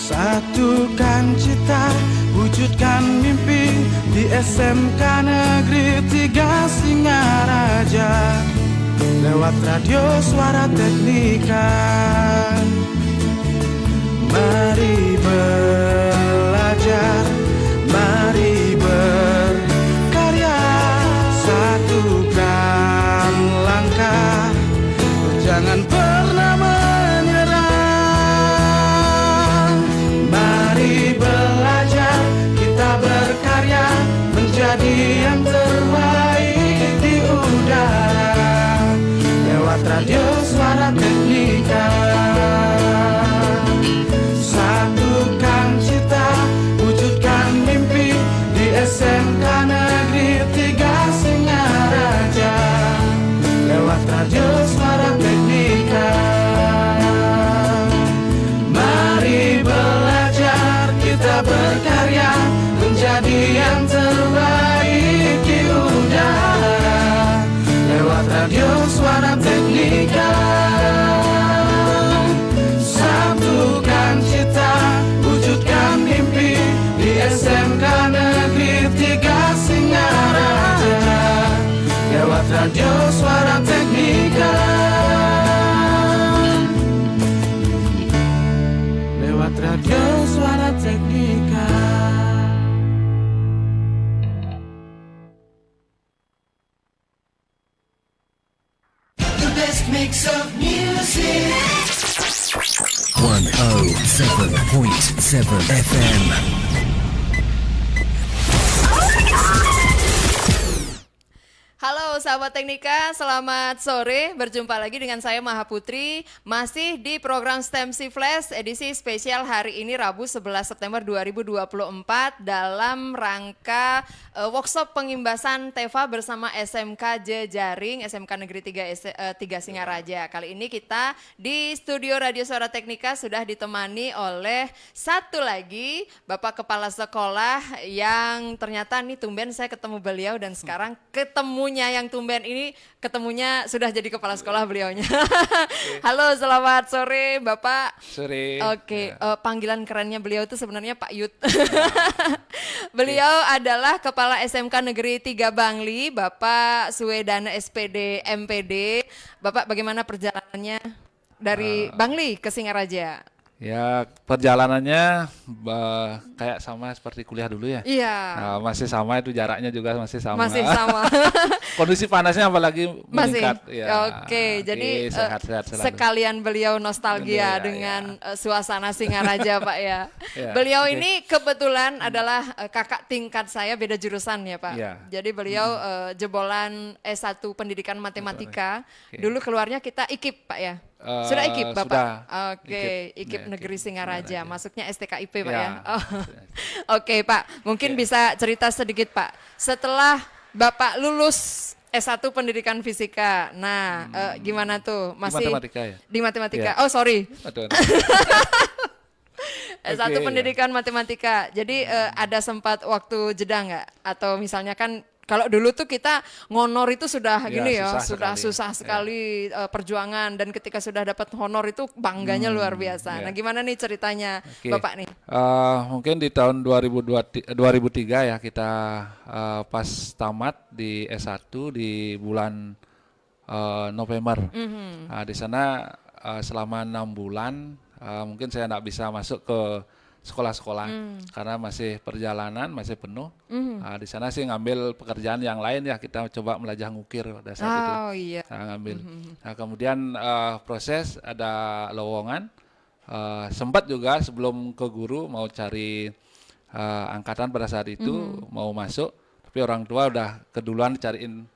Satukan cita, wujudkan mimpi di SMK Negeri 3 Singaraja. Lewat radio Suara Teknika, mari belajar, mari berkarya, satukan langkah, jangan pernah menyerah. Mari belajar, kita berkarya, menjadi yang terbaik di udara. Lewat radio Suara Teknika, satukan cita, wujudkan mimpi di SMK Negeri 3 Singaraja. Lewat radio Suara Teknika, mari belajar, kita berkarya, menjadi yang terbaik di udara. Lewat radio Suara Teknika, satukan cita, wujudkan mimpi di SMK Negeri 3 Singaraja. Lewat radio Suara Teknika, lewat radio Suara Teknika. The best mix of music. 107.7 FM. Halo sahabat Teknika, selamat sore. Berjumpa lagi dengan saya Maha Putri, masih di program STEMC Flash edisi spesial hari ini Rabu 11 September 2024 dalam rangka workshop pengimbasan TEFA bersama SMK Jejaring, SMK Negeri 3 Singaraja. Kali ini kita di studio Radio Suara Teknika sudah ditemani oleh satu lagi Bapak Kepala Sekolah yang ternyata nih tumben saya ketemu beliau dan sekarang ketemunya yang tumben ini ketemunya sudah jadi kepala sekolah beliaunya. Halo, selamat sore Bapak. Sore. Oke, panggilan kerennya beliau itu sebenarnya Pak Yud. Beliau adalah Kepala SMK Negeri 3 Bangli, Bapak Suwedana SPD MPD. Bapak bagaimana perjalanannya dari Bangli ke Singaraja? Ya, perjalanannya kayak sama seperti kuliah dulu ya. Iya. Nah, masih sama, itu jaraknya juga masih sama. Masih sama. Kondisi panasnya apalagi Masih. meningkat. Ya. Oke, jadi sehat-sehat selalu. sekalian beliau nostalgia Ya, dengan suasana Singaraja Pak ya. Ya, Beliau oke. ini kebetulan adalah kakak tingkat saya, beda jurusan ya Pak. Ya. Jadi beliau jebolan S1 Pendidikan Matematika. Oke. Dulu keluarnya kita IKIP Pak ya. Sudah IKIP Bapak? Sudah. Oke, IKIP Ya, Negeri Singaraja. Singaraja. Masuknya STKIP Pak Ya. ya. Oh. Oke Pak, mungkin bisa cerita sedikit Pak. Setelah Bapak lulus S1 Pendidikan Fisika. Nah, gimana tuh? Masih matematika ya? Di matematika. Ya. Oh, sorry. Aduh. S1 Oke, Pendidikan Matematika. Jadi ada sempat waktu jeda nggak? Atau misalnya kan kalau dulu tuh kita ngonor itu sudah gini ya, sudah susah sekali perjuangan, dan ketika sudah dapat honor itu bangganya luar biasa. ya. Nah, gimana nih ceritanya Oke. Bapak nih? Mungkin di tahun 2003 ya kita pas tamat di S1 di bulan November. Nah, di sana selama 6 bulan mungkin saya nggak bisa masuk ke sekolah-sekolah karena masih perjalanan, masih penuh. Nah, di sana sih ngambil pekerjaan yang lain ya, kita coba melajah ngukir pada saat itu. Oh iya. Nah, ngambil. Nah, kemudian proses ada lowongan. Sempat juga sebelum ke guru mau cari angkatan pada saat itu mau masuk, tapi orang tua udah keduluan cariin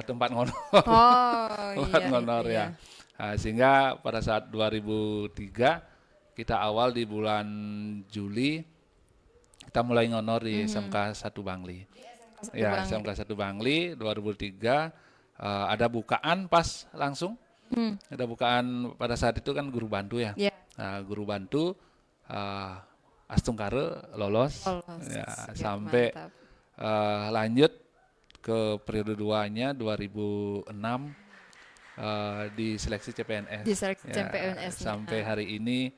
tempat ngonor. Oh Tempat iya. ngonor iya. ya. Nah, sehingga pada saat 2003 kita awal di bulan Juli kita mulai ngonor di SMK 1 Bangli. Ya, SMK 1 Bangli 2003 ada bukaan pas langsung. Ada bukaan pada saat itu kan guru bantu ya. Iya. Nah, guru bantu Astungkare lolos. Ya, Siap, sampai mantap. lanjut ke periode 2-nya 2006 di seleksi CPNS. Di seleksi CPNS. Sampai hari ini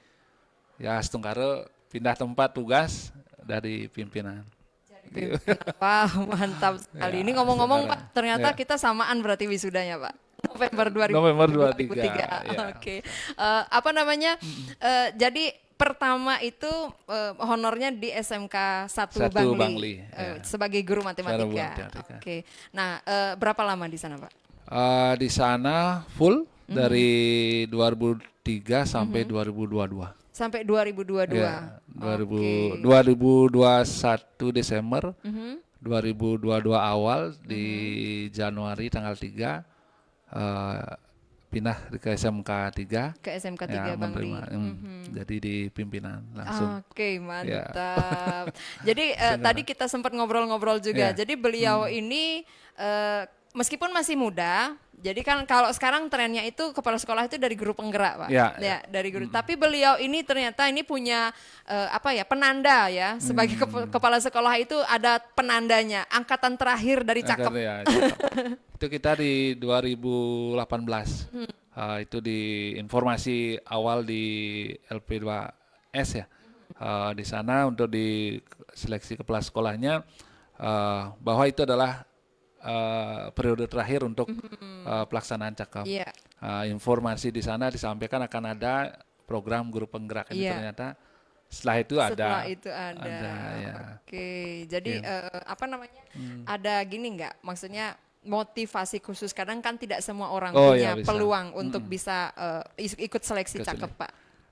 ya Setungkaro pindah tempat tugas dari pimpinan. Wah, mantap sekali. Ya, Ini ngomong-ngomong saudara. Pak, ternyata Ya. kita samaan berarti wisudanya Pak. November 2003. 23, ya. Oke. Apa namanya? Jadi pertama itu honornya di SMK 1 Satu Bangli, Bangli, ya. sebagai guru Guru matematika. matematika. Oke. Nah, berapa lama di sana Pak? Di sana full dari 2003 sampai 2022. Sampai 2022. Ya, 2000, Oke. 2021 Desember, Mhm. 2022 awal di Januari tanggal 3 pindah ke SMK 3. Ke SMK 3 Ya, Bangli. menerima, jadi di pimpinan langsung. Oke, mantap. Jadi tadi kita sempat ngobrol-ngobrol juga. Ya. Jadi beliau ini meskipun masih muda, jadi kan kalau sekarang trennya itu kepala sekolah itu dari guru penggerak, Pak. Ya, Dari guru. Tapi beliau ini ternyata ini punya penanda ya. Sebagai kepala sekolah itu ada penandanya, angkatan terakhir dari cakep. Ya, cakep. Itu kita di 2018. Itu di informasi awal di LP2S ya. Di sana untuk di seleksi kepala sekolahnya bahwa itu adalah periode terakhir untuk pelaksanaan cakap. Iya. Informasi di sana disampaikan akan ada program guru penggerak ini Iya. ternyata setelah itu Setelah ada. itu ada. Ya. Oke, jadi ada gini nggak? Maksudnya motivasi khusus kadang kan tidak semua orang Oh, punya ya, bisa. peluang untuk bisa ikut seleksi Ikut cakep, Pak.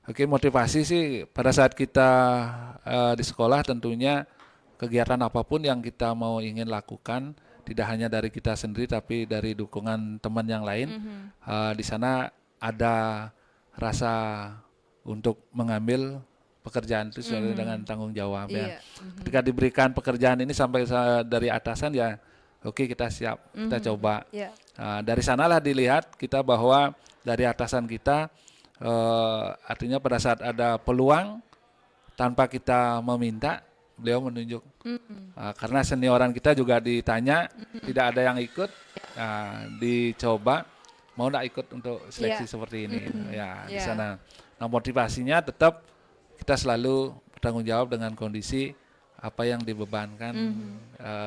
Oke, motivasi sih pada saat kita di sekolah tentunya kegiatan apapun yang kita mau ingin lakukan tidak hanya dari kita sendiri tapi dari dukungan teman yang lain. Di sana ada rasa untuk mengambil pekerjaan itu sesuai dengan tanggung jawab ya. Iya. Ketika diberikan pekerjaan ini sampai dari atasan ya, oke kita siap, kita coba. Iya. Dari sanalah dilihat kita bahwa dari atasan kita artinya pada saat ada peluang tanpa kita meminta beliau menunjuk. Karena senioran kita juga ditanya tidak ada yang ikut, dicoba mau nggak ikut untuk seleksi seperti ini ya di sana. Nah motivasinya tetap kita selalu bertanggung jawab dengan kondisi apa yang dibebankan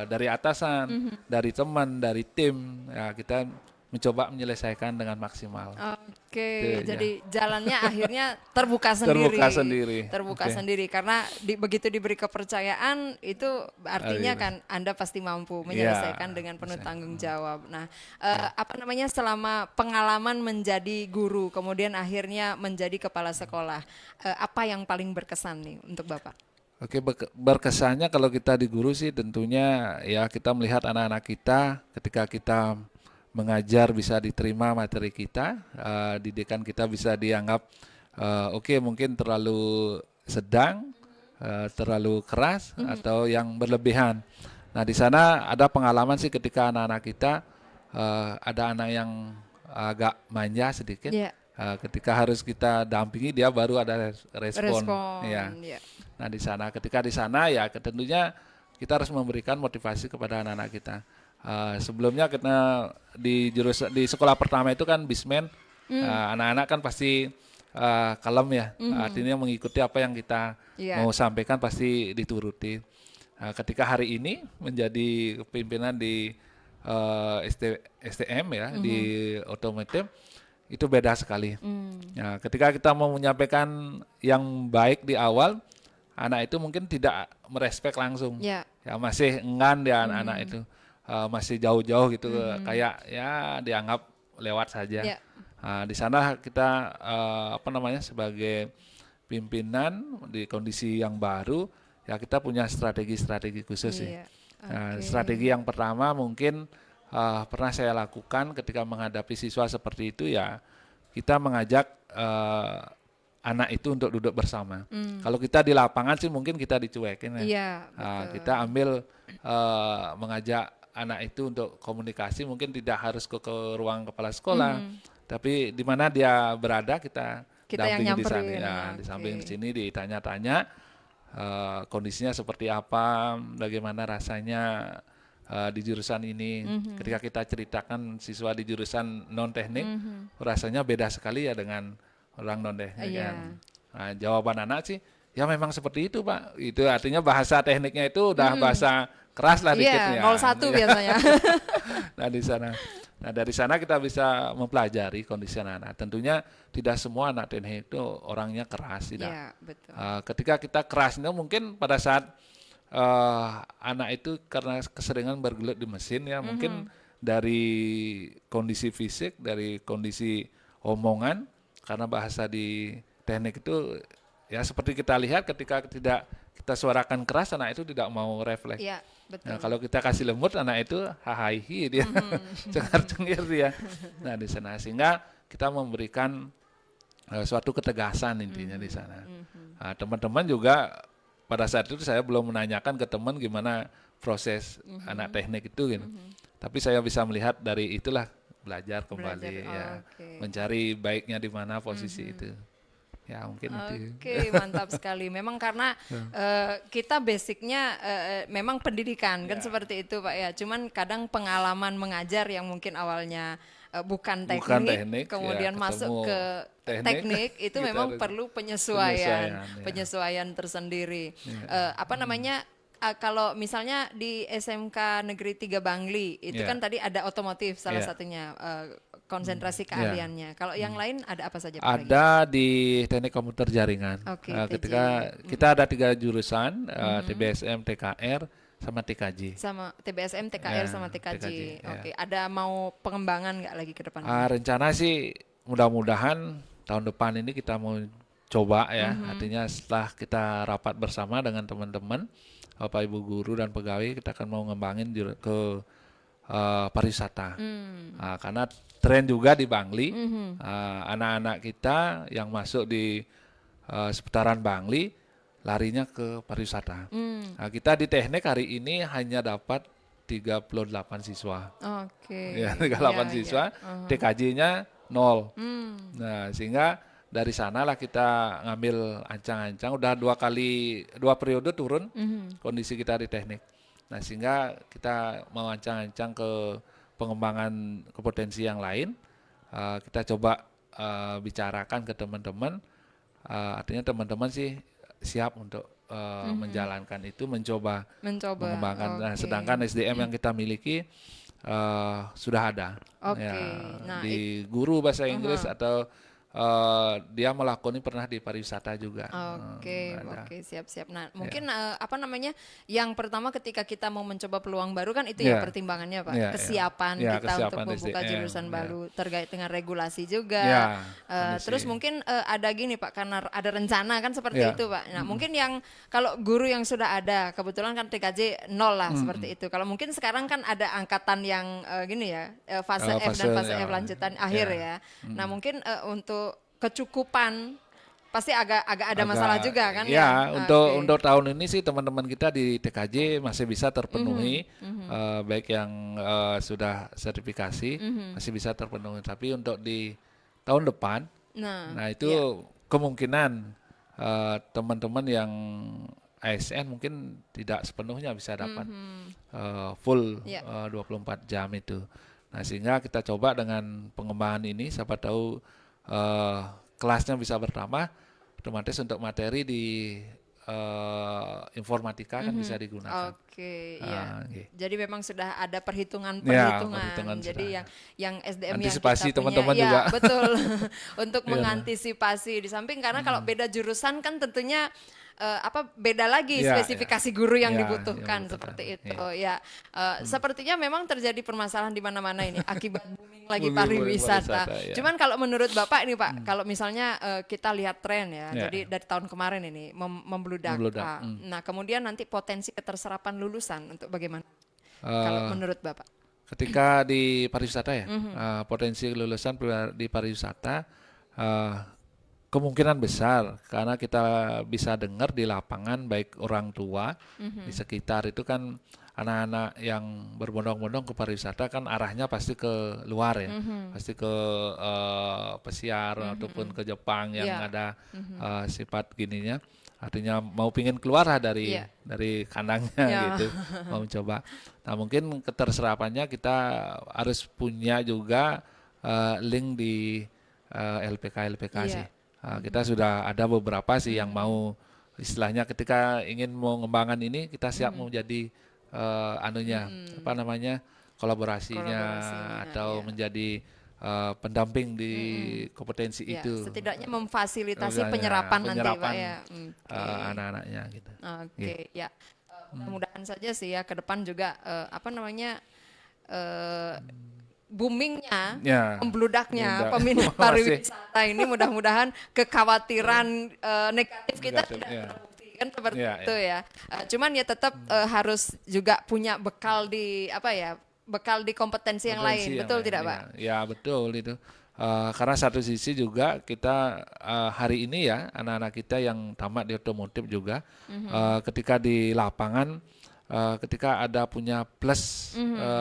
dari atasan, dari teman, dari tim ya kita mencoba menyelesaikan dengan maksimal. Oke, Itu, jadi jalannya akhirnya terbuka sendiri. Terbuka Oke. sendiri karena begitu diberi kepercayaan itu artinya kan Anda pasti mampu menyelesaikan dengan penuh tanggung jawab. Nah, selama pengalaman menjadi guru kemudian akhirnya menjadi kepala sekolah, apa yang paling berkesan nih untuk Bapak? Oke, berkesannya kalau kita di guru sih tentunya ya kita melihat anak-anak kita ketika kita mengajar bisa diterima materi kita, didikan kita bisa dianggap oke mungkin terlalu sedang, terlalu keras atau yang berlebihan. Nah di sana ada pengalaman sih ketika anak-anak kita ada anak yang agak manja sedikit, ketika harus kita dampingi dia baru ada respon. Ya. Nah ketika di sana ya tentunya kita harus memberikan motivasi kepada anak-anak kita. Sebelumnya kita di sekolah pertama itu kan bismen, anak-anak kan pasti kalem ya, artinya mengikuti apa yang kita mau sampaikan pasti dituruti. Ketika hari ini menjadi pimpinan di STM ya, di otomotif itu beda sekali. Nah, ketika kita mau menyampaikan yang baik di awal, anak itu mungkin tidak merespek langsung, ya masih enggan dia anak-anak itu. Masih jauh-jauh gitu kayak ya dianggap lewat saja. Di sana kita sebagai pimpinan di kondisi yang baru ya kita punya strategi khusus sih. Strategi yang pertama mungkin pernah saya lakukan ketika menghadapi siswa seperti itu ya kita mengajak anak itu untuk duduk bersama. Kalau kita di lapangan sih mungkin kita dicuekin ya. Kita ambil mengajak anak itu untuk komunikasi mungkin tidak harus ke ruang kepala sekolah, tapi di mana dia berada kita dampingi di sana ya, di samping sini ditanya-tanya kondisinya seperti apa, bagaimana rasanya di jurusan ini. Ketika kita ceritakan siswa di jurusan non teknik, rasanya beda sekali ya dengan orang non teknik kan. Nah, jawaban anak sih, ya memang seperti itu Pak. Itu artinya bahasa tekniknya itu udah bahasa keras lah dikit Iya, ya. 01 biasanya. Nah di sana, nah dari sana kita bisa mempelajari kondisi anak-anak. Tentunya tidak semua anak teknik itu orangnya keras, tidak. Iya, betul. Ketika kita kerasnya mungkin pada saat anak itu karena keseringan bergelut di mesin ya, mungkin dari kondisi fisik, dari kondisi omongan, karena bahasa di teknik itu ya seperti kita lihat ketika tidak kita suarakan keras, anak itu tidak mau refleks. Iya, betul. Nah, kalau kita kasih lembut, anak itu hahaihi dia, cengar-cengir dia. Nah di sana sehingga kita memberikan suatu ketegasan intinya di sana. Nah, teman-teman juga pada saat itu saya belum menanyakan ke teman gimana proses anak teknik itu gitu. Tapi saya bisa melihat dari itulah belajar kembali ya, mencari baiknya di mana posisi itu. Ya mungkin itu. Oke, mantap sekali. Memang karena kita basicnya memang pendidikan kan seperti itu Pak ya. Cuman kadang pengalaman mengajar yang mungkin awalnya bukan teknik, kemudian ya, masuk ke teknik itu memang perlu penyesuaian tersendiri. Apa namanya? Kalau misalnya di SMK Negeri 3 Bangli itu kan tadi ada otomotif salah satunya konsentrasi keahliannya. Kalau yang lain ada apa saja Pak? Ada di teknik komputer jaringan. Ketika kita ada 3 jurusan, TBSM, TKR, sama TKJ. Sama TBSM, TKR, sama TKJ. Oke, ada mau pengembangan nggak lagi ke depan? Rencana sih mudah-mudahan tahun depan ini kita mau coba ya. Artinya setelah kita rapat bersama dengan teman-teman, Bapak Ibu guru dan pegawai, kita akan mau ngembangin ke pariwisata. Karena tren juga di Bangli, anak-anak kita yang masuk di seputaran Bangli larinya ke pariwisata. Nah, kita di teknik hari ini hanya dapat 38 siswa. Ya, 38 siswa, TKJ-nya 0. Nah, sehingga dari sanalah kita ngambil ancang-ancang. Udah 2 periode turun kondisi kita di teknik. Nah, sehingga kita mau ancang-ancang ke pengembangan kompetensi yang lain. Kita coba bicarakan ke teman-teman. Artinya teman-teman sih siap untuk menjalankan itu, mencoba mengembangkan. Nah, sedangkan SDM yang kita miliki sudah ada. Ya, nah, di guru bahasa Inggris atau dia melakoni pernah di pariwisata juga. Oke, siap-siap. Nah, mungkin apa namanya? Yang pertama ketika kita mau mencoba peluang baru kan itu ya pertimbangannya Pak, kesiapan kita untuk membuka jurusan baru terkait dengan regulasi juga. Terus mungkin ada gini Pak, karena ada rencana kan seperti itu Pak. Nah, mungkin yang kalau guru yang sudah ada, kebetulan kan TKJ 0 lah seperti itu. Kalau mungkin sekarang kan ada angkatan yang gini ya, fase F dan fase F lanjutan akhir ya. Nah, mungkin untuk kecukupan pasti agak ada masalah juga kan ya. Untuk tahun ini sih teman-teman kita di TKJ masih bisa terpenuhi, baik yang sudah sertifikasi masih bisa terpenuhi. Tapi untuk di tahun depan, nah itu kemungkinan teman-teman yang ASN mungkin tidak sepenuhnya bisa dapat full 24 jam itu. Nah, sehingga kita coba dengan pengembangan ini, siapa tahu kelasnya bisa bertambah, otomatis untuk materi di informatika kan bisa digunakan. Jadi memang sudah ada perhitungan. Jadi yang SDM antisipasi yang kita teman-teman punya, juga betul untuk mengantisipasi di samping karena kalau beda jurusan kan tentunya beda lagi spesifikasi guru yang dibutuhkan seperti itu. Sepertinya memang terjadi permasalahan di mana-mana ini akibat booming lagi pariwisata. Cuman kalau menurut Bapak ini Pak, kalau misalnya kita lihat tren jadi dari tahun kemarin ini membludak. Nah, kemudian nanti potensi keterserapan lulusan untuk bagaimana? Kalau menurut Bapak? Ketika di pariwisata potensi lulusan di pariwisata kemungkinan besar karena kita bisa dengar di lapangan baik orang tua di sekitar itu kan anak-anak yang berbondong-bondong ke pariwisata kan arahnya pasti ke luar ya, pasti ke pesiar ataupun ke Jepang yang ada sifat gininya, artinya mau pingin keluar lah dari kandangnya gitu, mau mencoba. Nah mungkin keterserapannya kita harus punya juga link di LPK sih. Kita sudah ada beberapa sih yang mau istilahnya ketika ingin mau mengembangkan ini kita siap mau jadi apa namanya kolaborasinya atau ya. menjadi pendamping di kompetensi Ya, itu. setidaknya memfasilitasi Ya, penyerapan nanti Pak penyerapan, ya. anak-anaknya gitu. Oke, ya. Mudah-mudahan saja sih ya ke depan juga apa namanya boomingnya, Ya, membludaknya mudah- peminat masih. pariwisata ini mudah-mudahan kekhawatiran negatif kita Negatif, tidak ya. terbukti kan seperti Ya, itu ya. Cuman ya tetap harus juga punya bekal di apa ya, bekal di kompetensi yang Potensi lain, yang betul lain, tidak ya. Pak? Ya betul itu. Karena satu sisi juga kita hari ini ya anak-anak kita yang tamat di otomotif juga ketika di lapangan ketika ada punya plus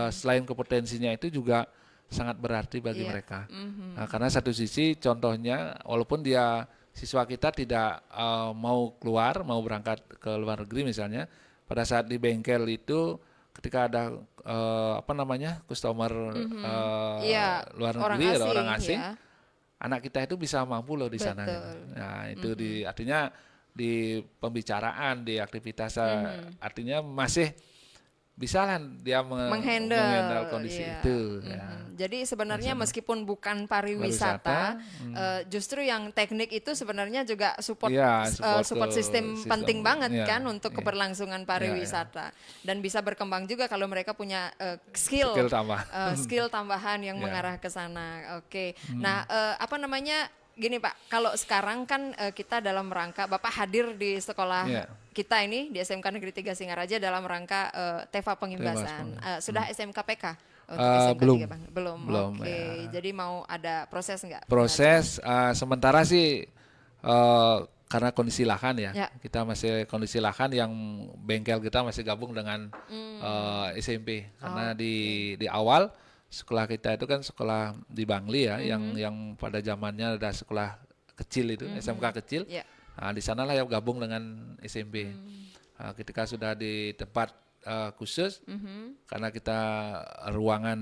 selain kompetensinya itu juga sangat berarti bagi Iya. mereka. Nah, karena satu sisi contohnya walaupun dia siswa kita tidak mau keluar, mau berangkat ke luar negeri misalnya, pada saat di bengkel itu ketika ada apa namanya customer Iya, luar orang negeri atau asing, orang asing, ya. anak kita itu bisa mampu loh di sana. Betul. Nah itu artinya di pembicaraan, di aktivitas, artinya masih bisa lah dia menghandle kondisi iya. itu. Ya. Jadi sebenarnya meskipun bukan pariwisata, Pariwisata, justru yang teknik itu sebenarnya juga support Iya, support sistem sistem, penting banget iya, kan untuk iya. keberlangsungan pariwisata dan bisa berkembang juga kalau mereka punya skill Skill tambah. skill tambahan yang Iya. mengarah ke sana. Oke. Nah, apa namanya? Gini Pak, kalau sekarang kan kita dalam rangka Bapak hadir di sekolah Iya. kita ini di SMK Negeri 3 Singaraja dalam rangka TEFA Pengimbasan. Sudah SMKPK untuk SMK belum. 3 Bang? Belum. Belum, Oke. ya. Jadi mau ada proses nggak? Proses sementara sih karena kondisi lahan ya, Ya. kita masih kondisi lahan yang bengkel kita masih gabung dengan SMP karena di awal sekolah kita itu kan sekolah di Bangli ya, yang pada zamannya ada sekolah kecil itu SMK kecil. Ya. Nah, di sanalah yang gabung dengan SMP. Nah, ketika sudah di tempat khusus, karena kita ruangan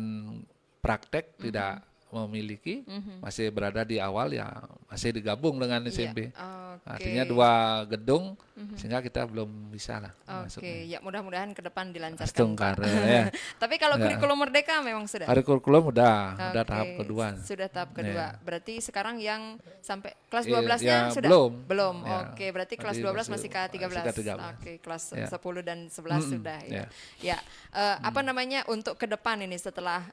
praktek tidak memiliki, masih berada di awal ya masih digabung dengan SMP. Oke. Artinya 2 gedung, sehingga kita belum bisa lah Oke, masuknya. ya mudah-mudahan ke depan dilancarkan. Astungkar, Pak. ya. Tapi kalau Ya. kurikulum merdeka memang sudah. Kurikulum udah Oke, tahap kedua. Sudah tahap kedua. Ya. Berarti sekarang yang sampai kelas Iya, 12-nya ya, sudah? belum. Belum. Ya. Oke, berarti kelas Berarti 12 masih- masih K13. masih K13. Oke, kelas Ya. 10 dan 11 sudah ya. ya. Ya, apa namanya untuk ke depan ini setelah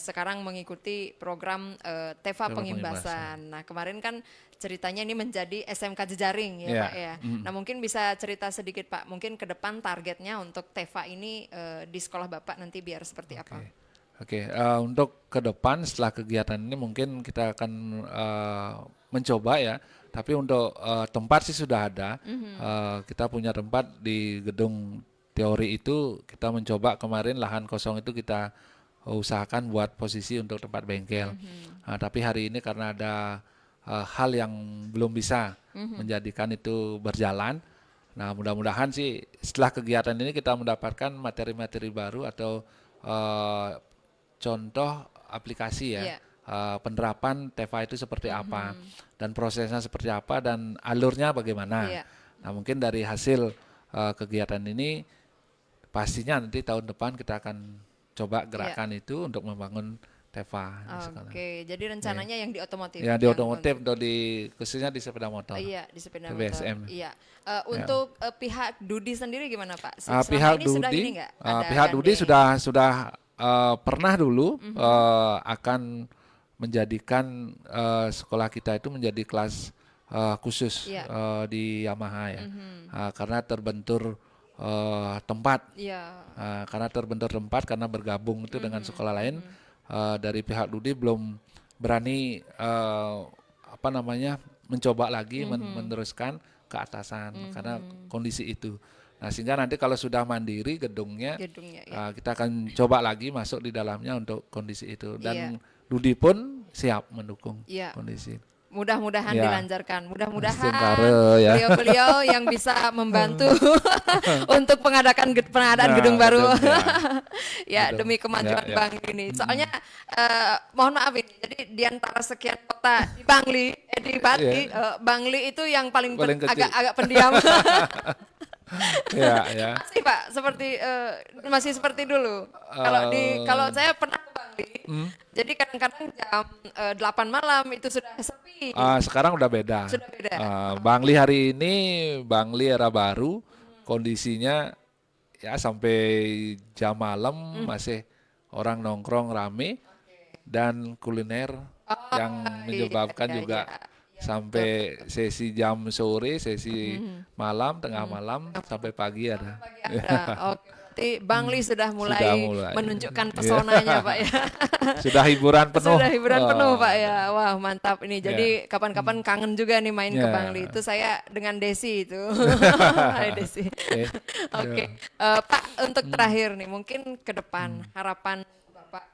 sekarang mengikuti program TEFA TEFA Pengimbasan. Nah, kemarin kan ceritanya ini menjadi SMK jejaring ya, Ya. Pak ya. Nah, mungkin bisa cerita sedikit Pak, mungkin ke depan targetnya untuk TEFA ini di sekolah Bapak nanti biar seperti apa? Oke, untuk ke depan setelah kegiatan ini mungkin kita akan mencoba ya. Tapi untuk tempat sih sudah ada. Kita punya tempat di gedung teori itu kita mencoba kemarin lahan kosong itu kita usahakan buat posisi untuk tempat bengkel. Tapi hari ini karena ada hal yang belum bisa menjadikan itu berjalan. Nah, mudah-mudahan sih setelah kegiatan ini kita mendapatkan materi-materi baru atau contoh aplikasi ya. Iya. Penerapan TEFA itu seperti apa dan prosesnya seperti apa dan alurnya bagaimana. Iya. Nah, mungkin dari hasil kegiatan ini pastinya nanti tahun depan kita akan coba gerakan itu untuk membangun TEFA di sekolah. Oke, jadi rencananya yang di otomotif. Ya di yang otomotif atau khususnya di sepeda motor. iya, di sepeda motor. BSM. Iya. Untuk pihak Dudi sendiri gimana Pak? Pihak ini sudah Dudi, ini nggak? Ada pihak Dudi gandeng? sudah pernah dulu akan menjadikan sekolah kita itu menjadi kelas khusus Iya. di Yamaha ya, karena terbentur tempat, Iya. karena terbentur tempat karena bergabung itu dengan sekolah lain. Dari pihak Dudi belum berani apa namanya mencoba lagi meneruskan ke atasan karena kondisi itu. Nah, sehingga nanti kalau sudah mandiri gedungnya, Ya. kita akan coba lagi masuk di dalamnya untuk kondisi itu. Dan Iya. Dudi pun siap mendukung Iya. kondisi. Mudah-mudahan Ya. dilancarkan. Mudah-mudahan Astungkare, ya. beliau-beliau yang bisa membantu untuk pengadaan Nah, gedung baru. gedung, Ya, Gedung. demi kemajuan Ya. Bangli ini. Soalnya mohon maaf ini. Jadi di antara sekian kota di Bangli, di Bali, Bangli itu yang paling, Paling kecil. agak pendiam. Ya, ya. Masih Pak, masih seperti dulu. Kalau saya pernah ke Bangli, jadi kadang-kadang jam 8 malam itu sudah sepi. Sekarang udah beda. Sudah beda. Bangli hari ini, Bangli era baru, kondisinya ya sampai jam malam masih orang nongkrong rame dan kuliner yang menyebabkan iya, juga sampai sesi jam sore, sesi malam, tengah malam sampai pagi ada. Oke, berarti Bangli sudah mulai, Sudah mulai. menunjukkan pesonanya Pak ya. Sudah hiburan penuh. Sudah hiburan penuh Pak Oh. ya. Wah mantap ini. Jadi kapan-kapan kangen juga nih main ke Ya. Bangli. Itu saya dengan Desi itu. Hai Desi. Oke. Oke, Pak untuk terakhir nih mungkin ke depan harapan Bapak,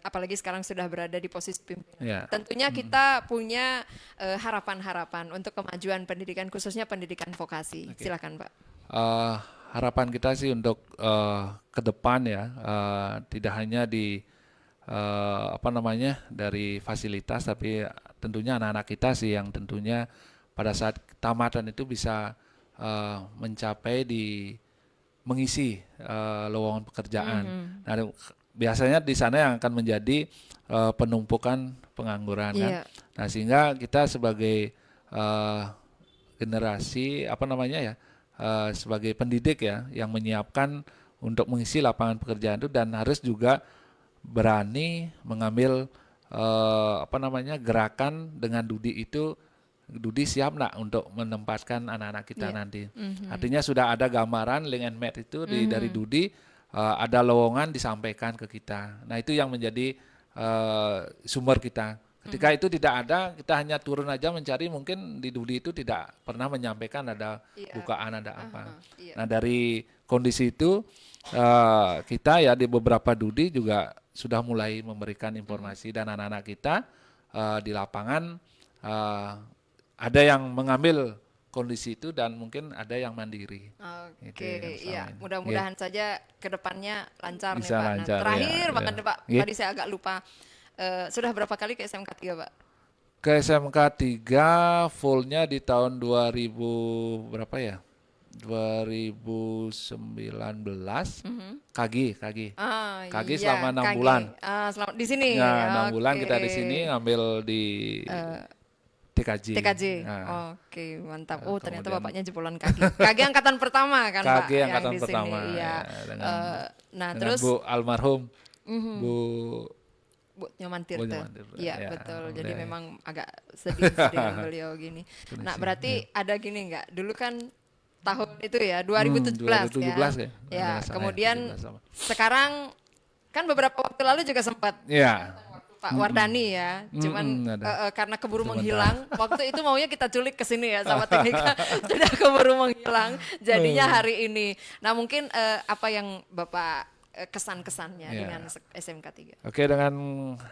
apalagi sekarang sudah berada di posisi pimpinan. Ya. Tentunya kita punya harapan-harapan untuk kemajuan pendidikan khususnya pendidikan vokasi. Silakan Pak. Harapan kita sih untuk ke depan ya, tidak hanya di dari fasilitas, tapi tentunya anak-anak kita sih yang tentunya pada saat tamatan itu bisa mencapai mengisi lowongan pekerjaan. Nah, biasanya di sana yang akan menjadi penumpukan pengangguran kan. Iya. Nah, sehingga kita sebagai generasi sebagai pendidik ya yang menyiapkan untuk mengisi lapangan pekerjaan itu, dan harus juga berani mengambil gerakan dengan Dudi itu. Dudi siap nak untuk menempatkan anak-anak kita nanti. Artinya sudah ada gambaran link and match itu dari Dudi, ada lowongan disampaikan ke kita. Nah, itu yang menjadi sumber kita. Ketika itu tidak ada, kita hanya turun aja mencari, mungkin di Dudi itu tidak pernah menyampaikan ada bukaan, ada apa. Nah, dari kondisi itu kita ya di beberapa Dudi juga sudah mulai memberikan informasi, dan anak-anak kita di lapangan ada yang mengambil kondisi itu dan mungkin ada yang mandiri. Oke, Itu yang iya. selama ini. Mudah-mudahan saja ke depannya lancar nih Bisa Pak. lancar, Terakhir ya, banget ya. nih Pak, Iya. tadi saya agak lupa. Sudah berapa kali ke SMK 3 Pak? Ke SMK 3 fullnya di tahun 2000 berapa ya? 2019 KG. KG selama 6 KG. bulan. Di sini. Ya, 6 bulan kita di Oke. sini ngambil di TKJ. TKJ. Nah, Oke, mantap. Oh, ternyata kemudian- bapaknya jebolan KG. KG angkatan pertama kan Pak? KG yang angkatan di sini. pertama. Iya. Ya, Nah, dengan terus Bu almarhum Bu Bu Nyoman Bu Tirta. Nyoman Tirta, Iya, ya, betul. Jadi alhamdulillah. memang agak sedih dengan beliau gini. Nah, berarti ada gini enggak? Dulu kan tahun itu ya, 2017 2017 ya. ya. Ya, Nggak salah ya, kemudian 17 sama. sekarang kan beberapa waktu lalu juga sempat Ya. Pak Wardani ya, cuman ada. karena keburu Sebentar. menghilang, waktu itu maunya kita culik ke sini ya sama teknika, sudah keburu menghilang, jadinya hari ini. Nah mungkin apa yang Bapak kesan-kesannya Ya. dengan SMK 3? Oke, dengan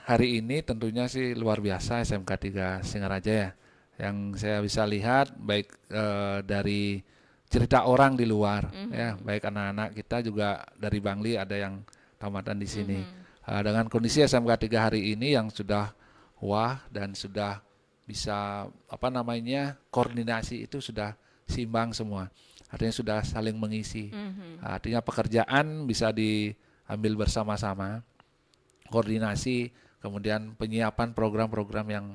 hari ini tentunya sih luar biasa SMK 3 Singaraja ya. Yang saya bisa lihat baik dari cerita orang di luar ya, baik anak-anak kita juga dari Bangli ada yang tamatan di sini. Dengan kondisi SMK 3 hari ini yang sudah wah dan sudah bisa koordinasi itu sudah seimbang semua. Artinya sudah saling mengisi. Artinya pekerjaan bisa diambil bersama-sama, koordinasi, kemudian penyiapan program-program yang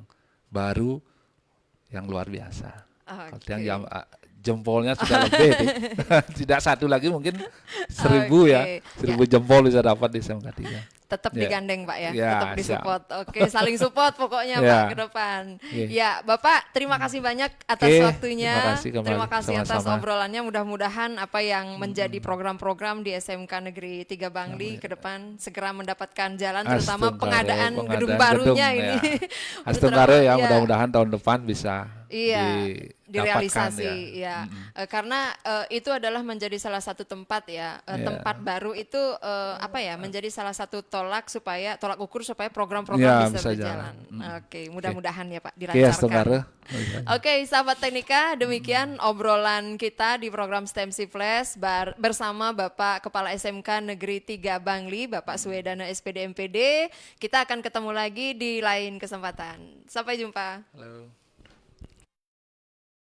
baru yang luar biasa. Oke. Yang jempolnya sudah lebih, tidak satu lagi mungkin 1000 ya, Oke. 1000 jempol bisa dapat di SMK 3. Tetap Ya. digandeng Pak ya, Ya, tetap siap. disupport. Oke, saling support pokoknya Ya. Pak ke depan. Oke. Ya, Bapak terima kasih banyak atas Oke, waktunya. terima kasih kembali. Terima kasih atas Sama-sama. obrolannya. Mudah-mudahan apa yang menjadi program-program di SMK Negeri 3 Bangli ke depan segera mendapatkan jalan, terutama Astungkare, pengadaan gedung gedung, barunya ya. ini. Astungkare ya, Iya. mudah-mudahan tahun depan bisa Iya. direalisasi ya. Karena itu adalah menjadi salah satu tempat ya, tempat baru itu apa ya, menjadi salah satu tolak ukur supaya program-program bisa berjalan. Oke, mudah-mudahan ya Pak dilancarkan. Oke, sahabat Teknika, demikian obrolan kita di program STEMC Flash bersama Bapak Kepala SMK Negeri 3 Bangli, Bapak Suwedana SPD MPD. Kita akan ketemu lagi di lain kesempatan. Sampai jumpa. Halo.